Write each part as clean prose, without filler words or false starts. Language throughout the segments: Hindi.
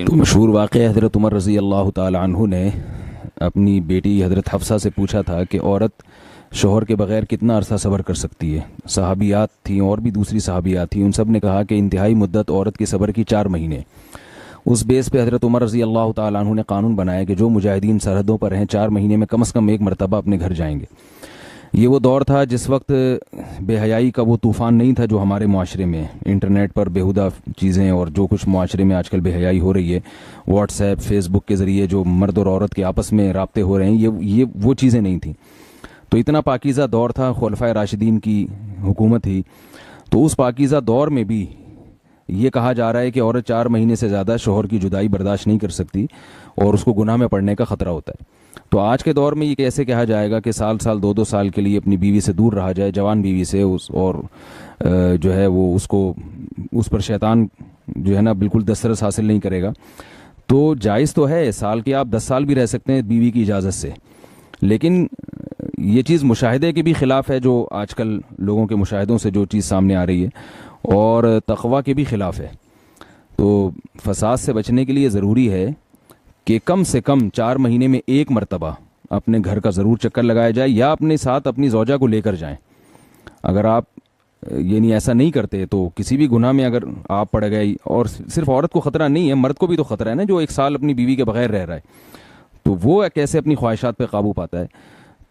तो मशहूर वाक़या हज़रत उमर रज़ी अल्लाह ताला अन्हु ने अपनी बेटी हज़रत हफ्सा से पूछा था कि औरत शोहर के बग़ैर कितना अरसा सब्र कर सकती है। सहाबियात थीं और भी दूसरी सहाबियात थीं, उन सब ने कहा कि इंतहाई मुद्दत औरत के सब्र की 4 महीने। उस बेस पे हज़रत उमर रज़ी अल्लाह ताला अन्हु ने कानून बनाया कि जो मुजाहिदीन सरहदों पर हैं 4 महीने में कम से कम 1 मरतबा अपने घर जाएंगे। ये वो दौर था जिस वक्त बेहयाई का वो तूफ़ान नहीं था जो हमारे माशरे में इंटरनेट पर बेहुदा चीज़ें और जो कुछ माशरे में आजकल बेहयाई हो रही है, व्हाट्सएप फेसबुक के ज़रिए जो मर्द और औरत के आपस में राब्ते हो रहे हैं, ये वो चीज़ें नहीं थी। तो इतना पाकीज़ा दौर था, खुलफाए राशिदीन की हुकूमत थी। तो उस पाकीज़ा दौर में भी ये कहा जा रहा है कि औरत 4 महीने से ज़्यादा शोहर की जुदाई बर्दाश्त नहीं कर सकती और उसको गुनाह में पड़ने का ख़तरा होता है। तो आज के दौर में ये कैसे कहा जाएगा कि साल 2-2 साल के लिए अपनी बीवी से दूर रहा जाए, जवान बीवी से, जो है वो उसको उस पर शैतान जो है ना बिल्कुल दस्तरस हासिल नहीं करेगा। तो जायज़ तो है, साल के आप 10 साल भी रह सकते हैं बीवी की इजाज़त से, लेकिन ये चीज़ मुशाहिदे के भी ख़िलाफ़ है, जो आजकल लोगों के मुशाहिदों से जो चीज़ सामने आ रही है, और तक़वा के भी ख़िलाफ़ है। तो फसाद से बचने के लिए ज़रूरी है कि कम से कम 4 महीने में 1 मरतबा अपने घर का ज़रूर चक्कर लगाया जाए, या अपने साथ अपनी ज़ौजा को लेकर जाएं। अगर आप ऐसा नहीं करते तो किसी भी गुनाह में अगर आप पड़ गए, और सिर्फ औरत को ख़तरा नहीं है, मर्द को भी तो ख़तरा है ना, जो 1 साल अपनी बीवी के बगैर रह रहा है, तो वो कैसे अपनी ख्वाहिशात पर काबू पाता है।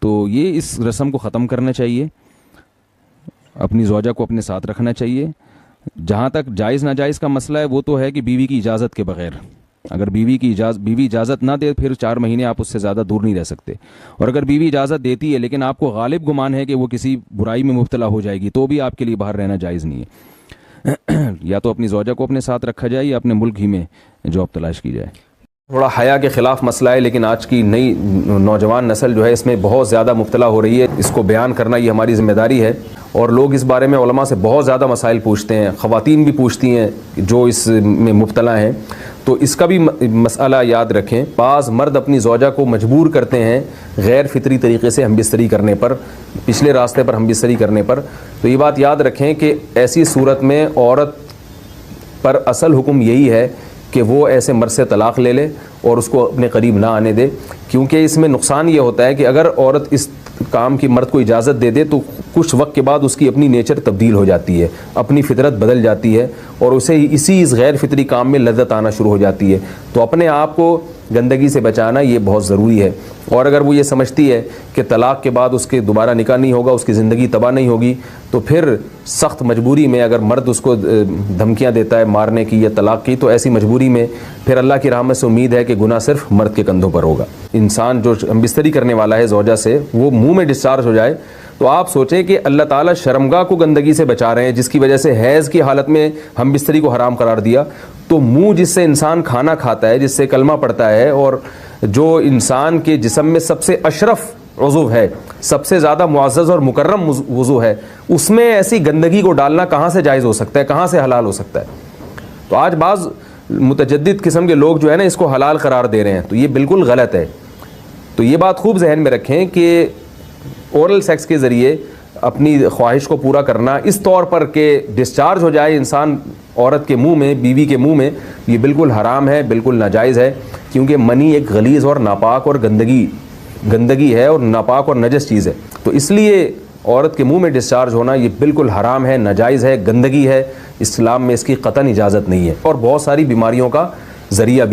तो ये इस रस्म को ख़त्म करना चाहिए, अपनी ज़ौजा को अपने साथ रखना चाहिए। जहाँ तक जायज़ नाजायज़ का मसला है, वो तो है कि बीवी की इजाज़त के बगैर, अगर बीवी इजाज़त ना दे, फिर 4 महीने आप उससे ज़्यादा दूर नहीं रह सकते। और अगर बीवी इजाज़त देती है लेकिन आपको गालिब गुमान है कि वो किसी बुराई में मुब्तला हो जाएगी, तो भी आपके लिए बाहर रहना जायज़ नहीं है। या तो अपनी ज़ौजा को अपने साथ रखा जाए या अपने मुल्क ही में जॉब तलाश की जाए। थोड़ा हया के ख़िलाफ़ मसला है, लेकिन आज की नई नौजवान नस्ल जो है इसमें बहुत ज़्यादा मुब्तला हो रही है। इसको बयान करना ये हमारी ज़िम्मेदारी है, और लोग इस बारे में उलमा से बहुत ज़्यादा मसाइल पूछते हैं, ख़वातीन भी पूछती हैं जो इसमें मुब्तला हैं। तो इसका भी मसला याद रखें। बाज़ मर्द अपनी ज़ौजा को मजबूर करते हैं गैर फितरी तरीक़े से हमबिस्तरी करने पर, पिछले रास्ते पर हमबिस्तरी करने पर। तो ये बात याद रखें कि ऐसी सूरत में औरत पर असल हुक्म यही है कि वो ऐसे मर्द से तलाक़ ले ले और उसको अपने करीब ना आने दे, क्योंकि इसमें नुकसान ये होता है कि अगर औरत इस काम की मर्द को इजाज़त दे दे तो कुछ वक्त के बाद उसकी अपनी नेचर तब्दील हो जाती है, अपनी फितरत बदल जाती है, और उसे इस गैर फितरी काम में लज्जत आना शुरू हो जाती है। तो अपने आप को गंदगी से बचाना ये बहुत ज़रूरी है। और अगर वो ये समझती है कि तलाक़ के बाद उसके दोबारा निकाह नहीं होगा, उसकी ज़िंदगी तबाह नहीं होगी, तो फिर सख्त मजबूरी में अगर मर्द उसको धमकियां देता है मारने की या तलाक़ की, तो ऐसी मजबूरी में फिर अल्लाह की रहमत से उम्मीद है कि गुनाह सिर्फ मर्द के कंधों पर होगा। इंसान जो हमबिस्तरी करने वाला है ज़ौजा से, वो मुँह में डिस्चार्ज हो जाए, तो आप सोचें कि अल्लाह ताला शर्मगाह को गंदगी से बचा रहे हैं, जिसकी वजह से हैज़ की हालत में हमबिस्तरी को हराम करार दिया। तो मुंह जिससे इंसान खाना खाता है, जिससे कलमा पड़ता है, और जो इंसान के जिस्म में सबसे अशरफ उज़्व है, सबसे ज़्यादा मुअज़्ज़ज़ और मुकर्रम उज़्व है, उसमें ऐसी गंदगी को डालना कहाँ से जायज़ हो सकता है, कहाँ से हलाल हो सकता है। तो आज बाज़ मुतजद्दिद किस्म के लोग जो है ना इसको हलाल करार दे रहे हैं, तो ये बिल्कुल गलत है। तो ये बात खूब जहन में रखें कि ओरल सेक्स के ज़रिए अपनी ख्वाहिश को पूरा करना इस तौर पर कि डिस्चार्ज हो जाए इंसान औरत के मुंह में, बीवी के मुंह में, ये बिल्कुल हराम है, बिल्कुल नाजायज़ है। क्योंकि मनी एक गलीज़ और नापाक और गंदगी है, और नापाक और नजस चीज़ है। तो इसलिए औरत के मुंह में डिस्चार्ज होना ये बिल्कुल हराम है, नाजायज़ है, गंदगी है। इस्लाम में इसकी कतन इजाज़त नहीं है, और बहुत सारी बीमारियों का ज़रिया भी।